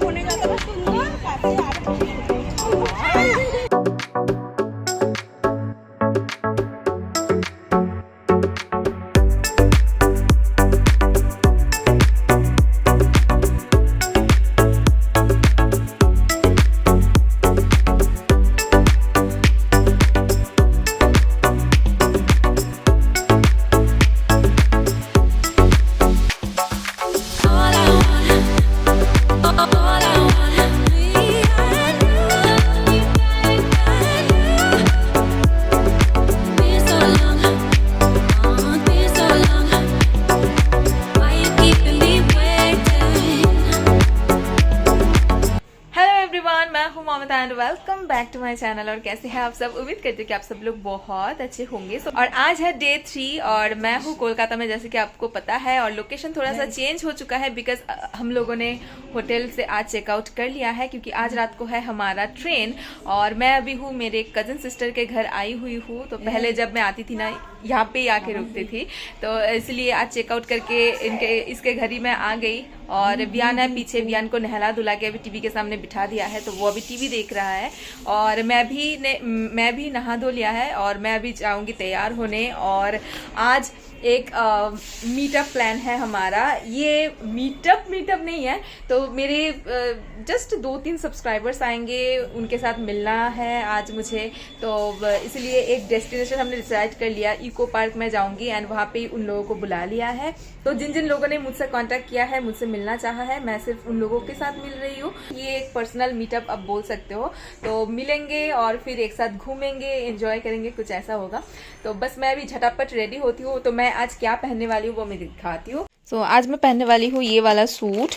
ফোনে যতটা সুন্দর কাছে আর বেশি সুন্দর। मैं हूँ Mamta and welcome back to my channel. और कैसे हैं आप सब? उम्मीद करती हूँ कि आप सब लोग बहुत अच्छे होंगे। और आज है डे 3 और मैं हूँ कोलकाता में, जैसे कि आपको पता है। और लोकेशन थोड़ा सा चेंज हो चुका है बिकॉज हम लोगों ने होटल से आज चेकआउट कर लिया है क्योंकि आज रात को है हमारा ट्रेन। और मैं अभी हूँ मेरे कजन सिस्टर के घर आई हुई हूँ। तो पहले जब मैं आती थी ना, यहाँ पे ही आके रुकती थी, तो इसलिए आज चेकआउट करके इसके घर ही मैं आ गई। और बियान है पीछे, बियान को नहला धुला के अभी टीवी के सामने बिठा दिया है, तो वो अभी टीवी देख रहा है। और मैं भी नहा धो लिया है और मैं अभी जाऊंगी तैयार होने। और आज एक मीटअप प्लान है हमारा। ये मीटअप नहीं है, तो मेरे जस्ट 2-3 सब्सक्राइबर्स आएंगे, उनके साथ मिलना है आज मुझे। तो इसलिए एक डेस्टिनेशन हमने डिसाइड कर लिया, इको पार्क में जाऊंगी एंड वहाँ पे उन लोगों को बुला लिया है। तो जिन जिन लोगों ने मुझसे कांटेक्ट किया है, मुझसे मिलना चाहा है, मैं सिर्फ उन लोगों के साथ मिल रही हूँ। ये एक पर्सनल मीटअप आप बोल सकते हो। तो मिलेंगे और फिर एक साथ घूमेंगे, एंजॉय करेंगे, कुछ ऐसा होगा। तो बस मैं अभी झटापट रेडी होती हूँ। तो मैं आज क्या पहनने वाली हूँ वो मैं दिखाती हूँ। तो आज मैं पहनने वाली हूँ ये वाला सूट।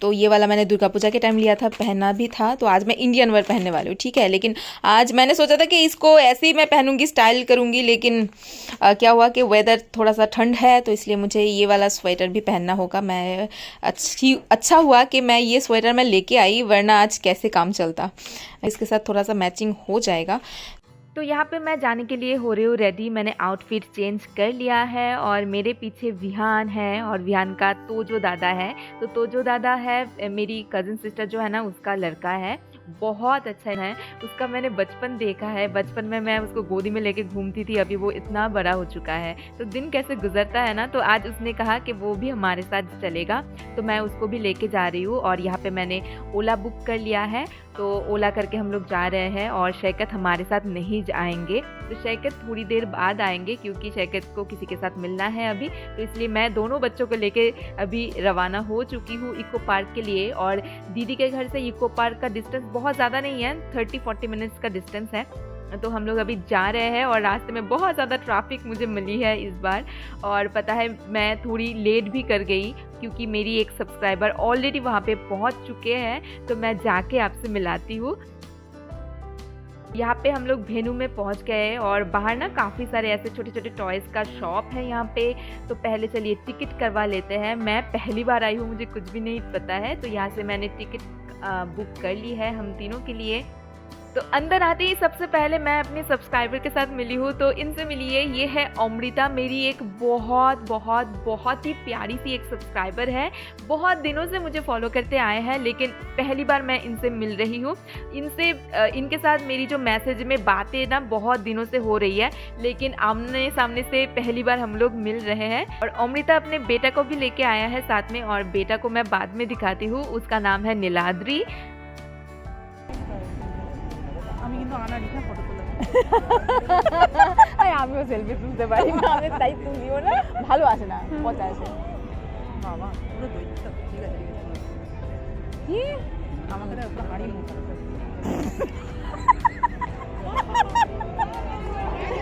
तो ये वाला मैंने दुर्गा पूजा के टाइम लिया था, पहना भी था। तो आज मैं इंडियन वेयर पहनने वाली हूँ, ठीक है। लेकिन आज मैंने सोचा था कि इसको ऐसे ही मैं पहनूंगी, स्टाइल करूंगी। लेकिन क्या हुआ कि वेदर थोड़ा सा ठंड है, तो इसलिए मुझे ये वाला स्वेटर भी पहनना होगा। अच्छा हुआ कि मैं ये स्वेटर मैं लेके आई, वरना आज कैसे काम चलता। इसके साथ थोड़ा सा मैचिंग हो जाएगा। तो यहाँ पे मैं जाने के लिए हो रही हूँ रेडी। मैंने आउटफिट चेंज कर लिया है और मेरे पीछे विहान है और विहान का तोजो दादा है। तो तोजो दादा है मेरी कज़न सिस्टर जो है ना, उसका लड़का है। बहुत अच्छा है उसका, मैंने बचपन देखा है। बचपन में मैं उसको गोदी में लेके घूमती थी, अभी वो इतना बड़ा हो चुका है। तो दिन कैसे गुजरता है ना। तो आज उसने कहा कि वो भी हमारे साथ चलेगा, तो मैं उसको भी लेके जा रही हूँ। और यहाँ पे मैंने ओला बुक कर लिया है, तो ओला करके हम लोग जा रहे हैं। और शैकत हमारे साथ नहीं आएंगे, तो शैकत थोड़ी देर बाद आएंगे क्योंकि शैकत को किसी के साथ मिलना है अभी। तो इसलिए मैं दोनों बच्चों को लेके अभी रवाना हो चुकी हूँ इको पार्क के लिए। और दीदी के घर से इको पार्क का डिस्टेंस बहुत ज़्यादा नहीं है, 30-40 मिनट्स का डिस्टेंस है। तो हम लोग अभी जा रहे हैं और रास्ते में बहुत ज़्यादा ट्रैफिक मुझे मिली है इस बार। और पता है मैं थोड़ी लेट भी कर गई क्योंकि मेरी एक सब्सक्राइबर ऑलरेडी वहाँ पे पहुँच चुके हैं। तो मैं जाके आपसे मिलाती हूँ। यहाँ पे हम लोग भेनू में पहुँच गए और बाहर ना काफ़ी सारे ऐसे छोटे छोटे टॉयज़ का शॉप है यहाँ पे। तो पहले चलिए टिकट करवा लेते हैं। मैं पहली बार आई हूँ, मुझे कुछ भी नहीं पता है। तो यहाँ से मैंने टिकट बुक कर ली है हम तीनों के लिए। तो अंदर आते ही सबसे पहले मैं अपने सब्सक्राइबर के साथ मिली हूँ। तो इनसे मिलिए, ये है अमृता, मेरी एक बहुत बहुत बहुत ही प्यारी सी एक सब्सक्राइबर है। बहुत दिनों से मुझे फॉलो करते आए हैं, लेकिन पहली बार मैं इनसे मिल रही हूँ। इनके साथ मेरी जो मैसेज में बातें ना बहुत दिनों से हो रही है, लेकिन आमने सामने से पहली बार हम लोग मिल रहे हैं। और अमृता अपने बेटा को भी लेके आया है साथ में, और बेटा को मैं बाद में दिखाती हूँ। उसका नाम है नीलाद्री। আমি কিন্তু আনাড়ি না, ফটো তোলা। আমিও সেলফি তুলতে পারি না, আমি তাই তুলিও না, ভালো আসে না, পচা আসে। বাবা পুরো দৈত্য। ঠিক আছে কি আমাকে তো একটা হাড়ি মুখ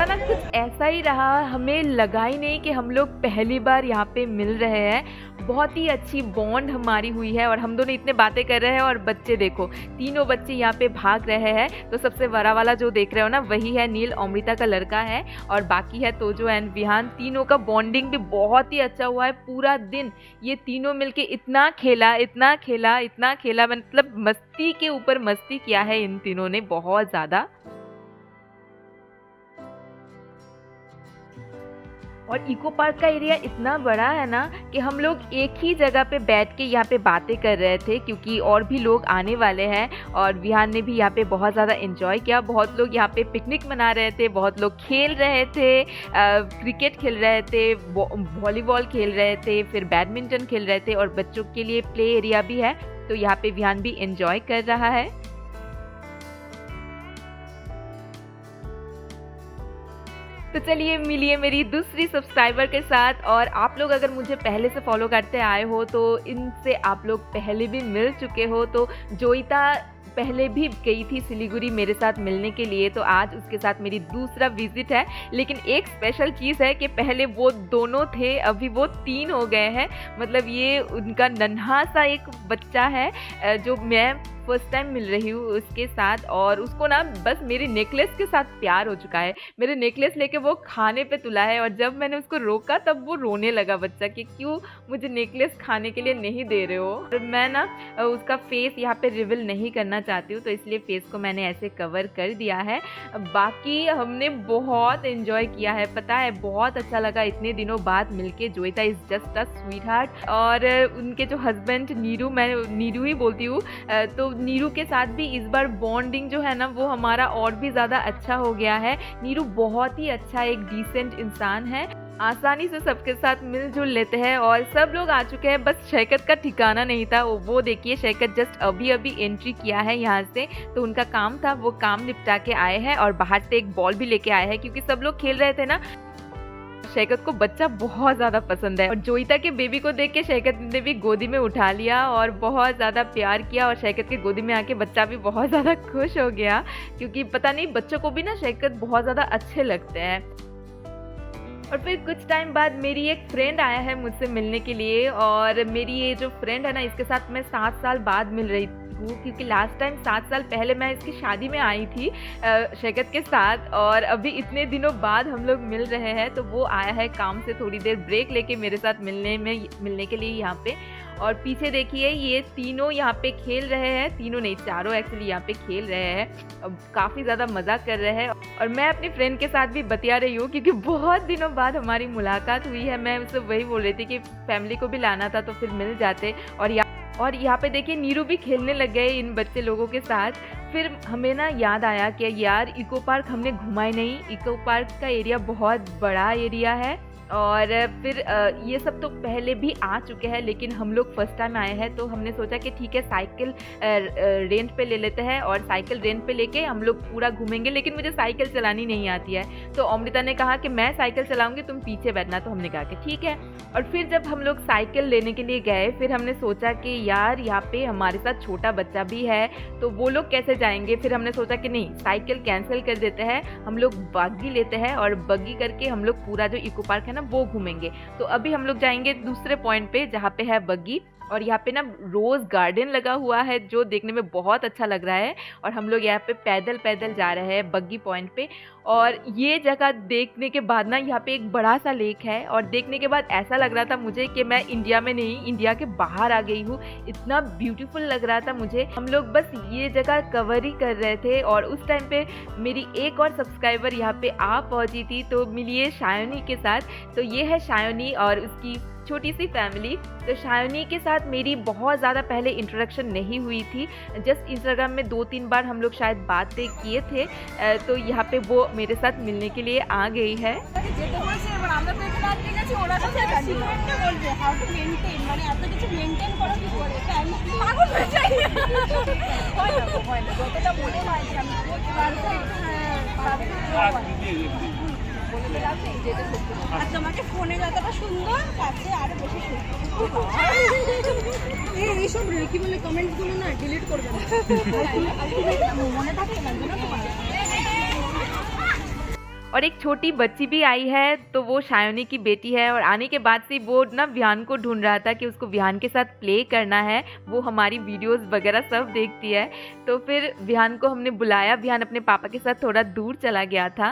ना कुछ ऐसा ही रहा, हमें लगा ही नहीं कि हम लोग पहली बार यहाँ पे मिल रहे हैं। बहुत ही अच्छी बॉन्ड हमारी हुई है और हम दोनों इतने बातें कर रहे हैं। और बच्चे देखो, तीनों बच्चे यहाँ पे भाग रहे हैं। तो सबसे बड़ा वाला जो देख रहे हो ना, वही है नील, अमृता का लड़का है। और बाकी है तोजो एंड विहान। तीनों का बॉन्डिंग भी बहुत ही अच्छा हुआ है। पूरा दिन ये तीनों मिलके इतना खेला, मतलब मस्ती के ऊपर मस्ती किया है इन तीनों ने, बहुत ज़्यादा। और इको पार्क का एरिया इतना बड़ा है ना कि हम लोग एक ही जगह पे बैठ के यहाँ पे बातें कर रहे थे, क्योंकि और भी लोग आने वाले हैं। और विहान ने भी यहाँ पे बहुत ज़्यादा एंजॉय किया। बहुत लोग यहाँ पे पिकनिक मना रहे थे, बहुत लोग खेल रहे थे, क्रिकेट खेल रहे थे, वॉलीबॉल खेल रहे थे, फिर बैडमिंटन खेल रहे थे, और बच्चों के लिए प्ले एरिया भी है। तो यहाँ पे विहान भी एंजॉय कर रहा है। तो चलिए मिलिए मेरी दूसरी सब्सक्राइबर के साथ। और आप लोग अगर मुझे पहले से फॉलो करते आए हो तो इनसे आप लोग पहले भी मिल चुके हो। तो जोईता पहले भी गई थी सिलीगुड़ी मेरे साथ मिलने के लिए, तो आज उसके साथ मेरी दूसरा विजिट है। लेकिन एक स्पेशल चीज़ है कि पहले वो दोनों थे, अभी वो 3 हो गए हैं। मतलब ये उनका नन्हा सा एक बच्चा है जो मैं फर्स्ट टाइम मिल रही हूँ उसके साथ, और उसको ना बस मेरे नेकलेस के साथ प्यार हो चुका है। मेरे नेकलेस लेके वो खाने पे तुला है, और जब मैंने उसको रोका तब वो रोने लगा बच्चा कि क्यों मुझे नेकलेस खाने के लिए नहीं दे रहे हो। और मैं ना उसका फेस यहाँ पे रिवील नहीं करना चाहती हूँ, तो इसलिए फेस को मैंने ऐसे कवर कर दिया है। बाकी हमने बहुत एंजॉय किया है, पता है बहुत अच्छा लगा इतने दिनों बाद मिलके। Joita is just a sweet heart. और उनके जो हस्बैंड नीरू, मैं नीरू ही बोलती हूँ, तो नीरू के साथ भी इस बार बॉन्डिंग जो है ना वो हमारा और भी ज़्यादा अच्छा हो गया है। नीरू बहुत ही अच्छा एक डिसेंट इंसान है, आसानी से सबके साथ मिलजुल लेते हैं। और सब लोग आ चुके हैं, बस शैकत का ठिकाना नहीं था। वो देखिए शैकत जस्ट अभी अभी एंट्री किया है यहाँ से, तो उनका काम था, वो काम निपटा के आए हैं। और बाहर से एक बॉल भी लेके आए हैं, क्योंकि सब लोग खेल रहे थे ना। शैकत को बच्चा बहुत ज़्यादा पसंद है, और जोईता के बेबी को देख के शैकत ने भी गोदी में उठा लिया और बहुत ज़्यादा प्यार किया। और शैकत के गोदी में आके बच्चा भी बहुत ज़्यादा खुश हो गया, क्योंकि पता नहीं बच्चों को भी ना शैकत बहुत ज़्यादा अच्छे लगते हैं। और फिर कुछ टाइम बाद मेरी एक फ्रेंड आया है मुझसे मिलने के लिए, और मेरी ये जो फ्रेंड है ना इसके साथ मैं 7 साल बाद मिल रही हूँ, क्योंकि लास्ट टाइम 7 साल पहले मैं इसकी शादी में आई थी शैकत के साथ। और अभी इतने दिनों बाद हम लोग मिल रहे हैं, तो वो आया है काम से थोड़ी देर ब्रेक लेके मेरे साथ मिलने के लिए यहाँ पे। और पीछे देखिए ये तीनों यहाँ पे खेल रहे हैं, तीनों नहीं चारों एक्चुअली यहाँ पे खेल रहे हैं, अब काफ़ी ज़्यादा मज़ा कर रहे हैं। और मैं अपनी फ्रेंड के साथ भी बतिया रही हूँ, क्योंकि बहुत दिनों बाद हमारी मुलाकात हुई है। मैं उससे वही बोल रही थी कि फैमिली को भी लाना था तो फिर मिल जाते। और यहाँ पे देखिए नीरू भी खेलने लग गए इन बच्चे लोगों के साथ। फिर हमें ना याद आया कि यार इको पार्क हमने घुमा ही नहीं। इको पार्क का एरिया बहुत बड़ा एरिया है, और फिर ये सब तो पहले भी आ चुके हैं, लेकिन हम लोग फर्स्ट टाइम आए हैं, तो हमने सोचा कि ठीक है साइकिल रेंट पे ले लेते हैं, और साइकिल रेंट पे लेके हम लोग पूरा घूमेंगे। लेकिन मुझे साइकिल चलानी नहीं आती है, तो अमृता ने कहा कि मैं साइकिल चलाऊंगी, तुम पीछे बैठना। तो हमने कहा कि ठीक है। और फिर जब हम लोग साइकिल लेने के लिए गए, फिर हमने सोचा कि यार यहाँ पे हमारे साथ छोटा बच्चा भी है, तो वो लोग कैसे जाएंगे। फिर हमने सोचा कि नहीं साइकिल कैंसिल कर देते हैं, हम लोग बग्गी लेते हैं, और बग्गी करके हम लोग पूरा जो इको पार्क है ना वो घूमेंगे। तो अभी हम लोग जाएंगे दूसरे पॉइंट पे जहाँ पे है बग्गी। और यहाँ पे ना रोज़ गार्डन लगा हुआ है जो देखने में बहुत अच्छा लग रहा है, और हम लोग यहाँ पे पैदल पैदल जा रहे हैं बग्गी पॉइंट पे। और ये जगह देखने के बाद ना यहाँ पे एक बड़ा सा लेक है, और देखने के बाद ऐसा लग रहा था मुझे कि मैं इंडिया में नहीं इंडिया के बाहर आ गई हूँ, इतना ब्यूटीफुल लग रहा था मुझे। हम लोग बस ये जगह कवर ही कर रहे थे, और उस टाइम पे मेरी एक और सब्सक्राइबर यहाँ पे आ पहुँची थी, तो मिलिए शायोनी के साथ। तो ये है शायोनी और उसकी छोटी सी फैमिली। तो शायोनी के साथ मेरी बहुत ज़्यादा पहले इंट्रोडक्शन नहीं हुई थी, जस्ट इंस्टाग्राम में 2-3 बार हम लोग शायद बातें किए थे। तो यहाँ पे वो मेरे साथ मिलने के लिए आ गई है। আর তোমাকে ফোনে যতটা সুন্দর কাছে আরো বেশি সুন্দর। এইসব কি বলে কমেন্ট গুলো না ডিলিট করবে না, মনে থাকে না তোমার। और एक छोटी बच्ची भी आई है, तो वो शायोनी की बेटी है। और आने के बाद से वो ना विहान को ढूंढ रहा था कि उसको विहान के साथ प्ले करना है, वो हमारी वीडियोस वगैरह सब देखती है। तो फिर विहान को हमने बुलाया, विहान अपने पापा के साथ थोड़ा दूर चला गया था।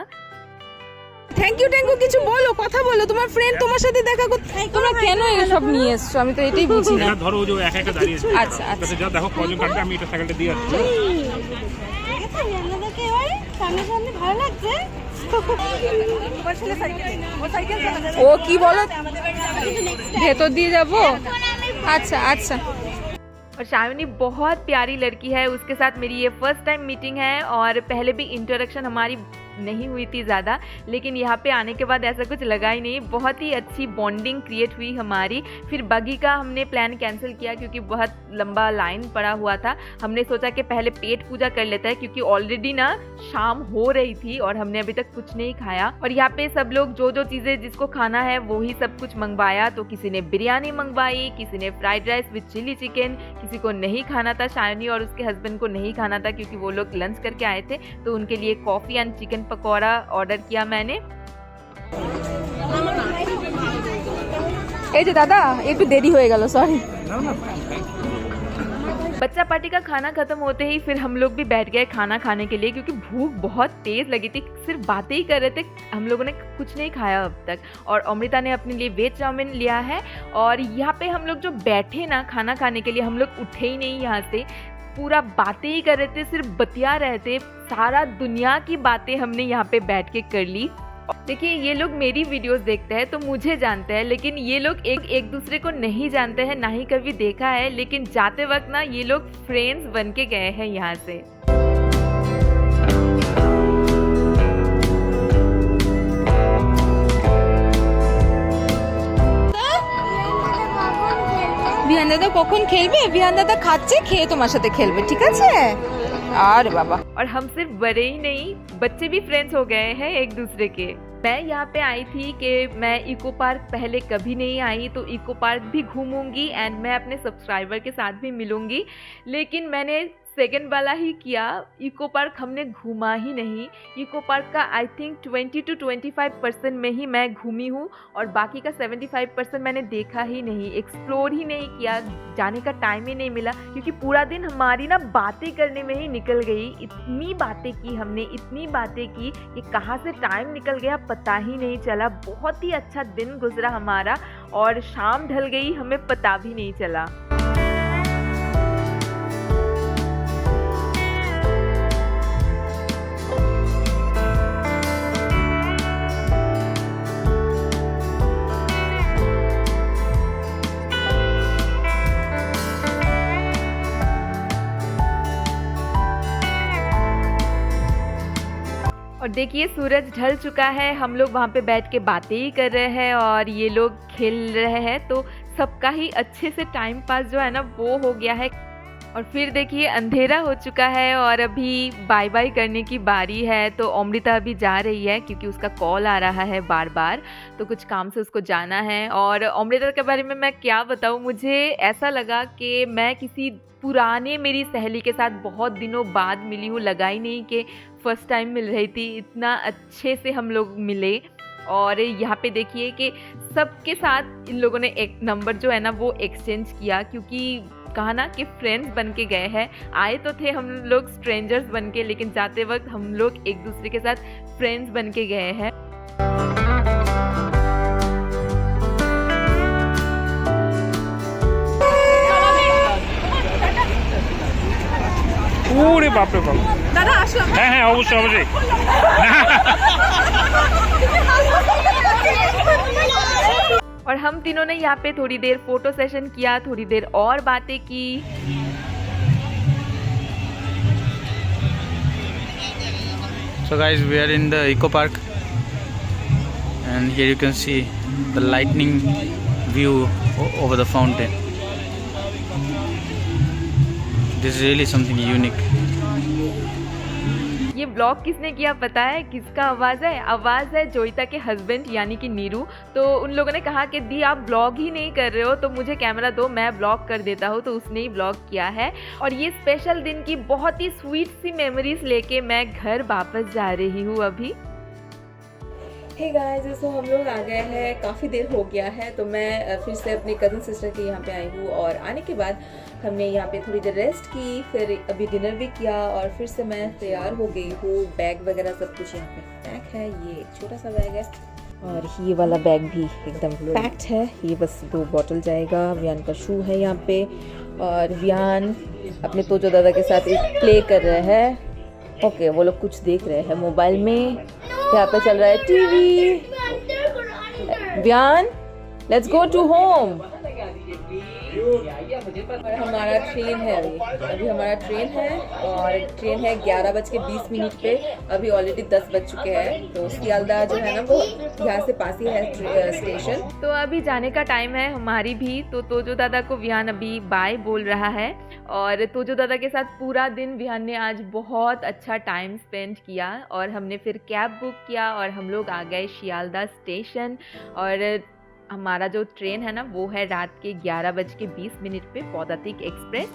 থ্যাংক ইউ কিছু বলো, কথা বলো, তোমার ফ্রেন্ড তোমার সাথে দেখা করতে, তোমরা কেন এসব নিয়ে এসছো আমি তো এটাই বুঝি না। এটা ধরো যে একা একা দাঁড়িয়ে আছে। আচ্ছা আচ্ছা যা দেখো কজন কাটবে, আমি এটা সাইকেলটা দিয়ে আসছি। আপনাদেরকে এবারে সামনে সামনে ভালো লাগছে। ও কি বলো, ভেতর দিয়ে যাবো? আচ্ছা আচ্ছা। और शायनी बहुत प्यारी लड़की है, उसके साथ मेरी ये फर्स्ट टाइम मीटिंग है और पहले भी इंटरेक्शन हमारी नहीं हुई थी ज़्यादा, लेकिन यहाँ पे आने के बाद ऐसा कुछ लगा ही नहीं। बहुत ही अच्छी बॉन्डिंग क्रिएट हुई हमारी। फिर बगी का हमने प्लान कैंसिल किया क्योंकि बहुत लंबा लाइन पड़ा हुआ था। हमने सोचा कि पहले पेट पूजा कर लेता है क्योंकि ऑलरेडी ना शाम हो रही थी और हमने अभी तक कुछ नहीं खाया। और यहाँ पे सब लोग जो जो चीज़ें जिसको खाना है वो ही सब कुछ मंगवाया। तो किसी ने बिरयानी मंगवाई, किसी ने fried rice with chilli chicken, किसी को नहीं खाना था, शायनी और उसके हस्बैंड को नहीं खाना था क्योंकि वो लोग लंच करके आए थे, तो उनके लिए coffee and chicken pakora order किया मैंने। এই যে দাদা একটু দেরি হয়ে গেল, সরি। बच्चा पार्टी का खाना खत्म होते ही फिर हम लोग भी बैठ गए खाना खाने के लिए क्योंकि भूख बहुत तेज लगी थी। सिर्फ बातें ही कर रहे थे, हम लोगों ने कुछ नहीं खाया अब तक। और अमृता ने अपने लिए वेज चाउमीन लिया है। और यहाँ पे हम लोग जो बैठे ना खाना खाने के लिए, हम लोग उठे ही नहीं यहाँ से, पूरा बातें ही कर रहे थे, सिर्फ बतिया रहे थे। सारा दुनिया की बातें हमने यहाँ पे बैठ के कर ली। देखिए ये लोग मेरी वीडियोस देखते हैं तो मुझे जानते हैं, लेकिन ये लोग एक दूसरे को नहीं जानते हैं, ना ही कभी देखा है। लेकिन जाते वक्त ना ये लोग फ्रेंड्स बन के गए हैं यहाँ से। বিহান দাদা কখন খেলবে? বিহান দাদা খাচ্ছে, খেয়ে তোমার সাথে খেলবে, ঠিক আছে? अरे बाबा। और हम सिर्फ बड़े ही नहीं, बच्चे भी फ्रेंड्स हो गए हैं एक दूसरे के। मैं यहाँ पे आई थी कि मैं इको पार्क पहले कभी नहीं आई, तो इको पार्क भी घूमूंगी एंड मैं अपने सब्सक्राइबर के साथ भी मिलूंगी। लेकिन मैंने सेकंड वाला ही किया, इको पार्क हमने घूमा ही नहीं। इको पार्क का आई थिंक 20 to 25% में ही मैं घूमी हूँ और बाकी का 75% मैंने देखा ही नहीं, एक्सप्लोर ही नहीं किया, जाने का टाइम ही नहीं मिला क्योंकि पूरा दिन हमारी ना बातें करने में ही निकल गई। इतनी बातें की हमने, इतनी बातें की कि कहाँ से टाइम निकल गया पता ही नहीं चला। बहुत ही अच्छा दिन गुजरा हमारा और शाम ढल गई, हमें पता भी नहीं चला। और देखिए सूरज ढल चुका है, हम लोग वहाँ पे बैठ के बातें ही कर रहे हैं और ये लोग खेल रहे हैं, तो सबका ही अच्छे से टाइम पास जो है ना वो हो गया है। और फिर देखिए अंधेरा हो चुका है और अभी बाय बाय करने की बारी है। तो अमृता अभी जा रही है क्योंकि उसका कॉल आ रहा है बार बार, तो कुछ काम से उसको जाना है। और अमृता के बारे में मैं क्या बताऊँ, मुझे ऐसा लगा कि मैं किसी पुराने मेरी सहेली के साथ बहुत दिनों बाद मिली हूँ। लगा ही नहीं कि फर्स्ट टाइम मिल रही थी, इतना अच्छे से हम लोग मिले। और यहाँ पे देखिए कि सबके साथ इन लोगों ने एक नंबर जो है ना वो एक्सचेंज किया, क्योंकि कहा ना कि फ्रेंड्स बन के गए हैं। आए तो थे हम लोग स्ट्रेंजर्स बन के, लेकिन जाते वक्त हम लोग एक दूसरे के साथ फ्रेंड्स बन के गए हैं। ওরে বাপ রে বাপ। দাদা আসলাম। হ্যাঁ হ্যাঁ অবশ্যই অবশ্যই। और हम तीनों ने यहाँ पे थोड़ी देर फोटो सेशन किया, थोड़ी देर और बातें की। So guys, we are in the eco park and here you can see the lightning view over the fountain. This is really something unique. ये ब्लॉग किसने किया पता है? किसका आवाज़ है? आवाज़ है जोईता के हस्बैंड यानी कि नीरू। तो उन लोगों ने कहा कि दी आप ब्लॉग ही नहीं कर रहे हो तो मुझे कैमरा दो, मैं ब्लॉग कर देता हूँ। तो उसने ही ब्लॉग किया है और ये स्पेशल दिन की बहुत ही स्वीट सी मेमोरीज लेके मैं घर वापस जा रही हूँ अभी। हे गाइस, तो हम लोग आ गए हैं, काफ़ी देर हो गया है। तो मैं फिर से अपनी कज़न सिस्टर के यहाँ पे आई हूँ और आने के बाद हमने यहाँ पे थोड़ी देर रेस्ट की, फिर अभी डिनर भी किया और फिर से मैं तैयार हो गई हूँ। बैग वगैरह सब कुछ यहाँ पे पैक है। ये एक छोटा सा बैग है और ये वाला बैग भी एकदम पैक्ड है। ये बस 2 बॉटल जाएगा। वियान का शू है यहाँ पे और वियान अपने तोजो दादा के साथ एक प्ले कर रहे हैं। ओके, वो लोग कुछ देख रहे हैं मोबाइल में। यहाँ पे चल रहा है TV. Viaan, let's go to home. और हमारा ट्रेन है अभी हमारा ट्रेन है और ट्रेन है 11:20 पे। अभी ऑलरेडी 10 बज चुके हैं। तो सियालदा जो है ना वो यहाँ से पास ही है स्टेशन। तो अभी जाने का टाइम है हमारी भी। तो तोजो दादा को विहान अभी बाय बोल रहा है और तोजो दादा के साथ पूरा दिन विहान ने आज बहुत अच्छा टाइम स्पेंड किया और हमने फिर कैब बुक किया और हम लोग आ गए सियालदा स्टेशन। और हमारा जो ट्रेन है ना वो है रात के 11:20 पे पौदातिक एक्सप्रेस।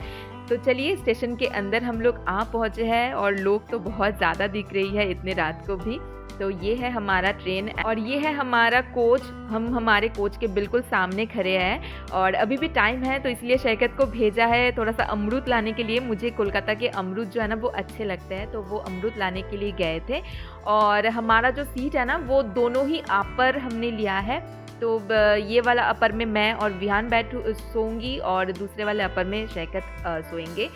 तो चलिए स्टेशन के अंदर हम लोग आ पहुँचे हैं और लोग तो बहुत ज़्यादा दिख रही है इतने रात को भी। तो ये है हमारा ट्रेन और ये है हमारा कोच। हम हमारे कोच के बिल्कुल सामने खड़े हैं और अभी भी टाइम है तो इसलिए शैकत को भेजा है थोड़ा सा अमरूद लाने के लिए। मुझे कोलकाता के अमरूद जो है ना वो अच्छे लगते हैं, तो वो अमरूद लाने के लिए गए थे। और हमारा जो सीट है ना वो दोनों ही अपर हमने लिया है। तो ये वाला अपर में मैं और विहान सोऊंगी और दूसरे वाले अपर में शैकत सोएंगे।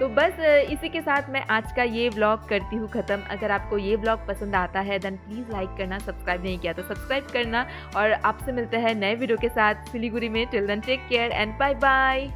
तो बस इसी के साथ मैं आज का ये व्लॉग करती हूँ ख़त्म। अगर आपको ये व्लॉग पसंद आता है देन प्लीज़ लाइक करना, सब्सक्राइब नहीं किया तो सब्सक्राइब करना। और आपसे मिलते हैं नए वीडियो के साथ सिलीगुड़ी में। Till then take care and bye bye.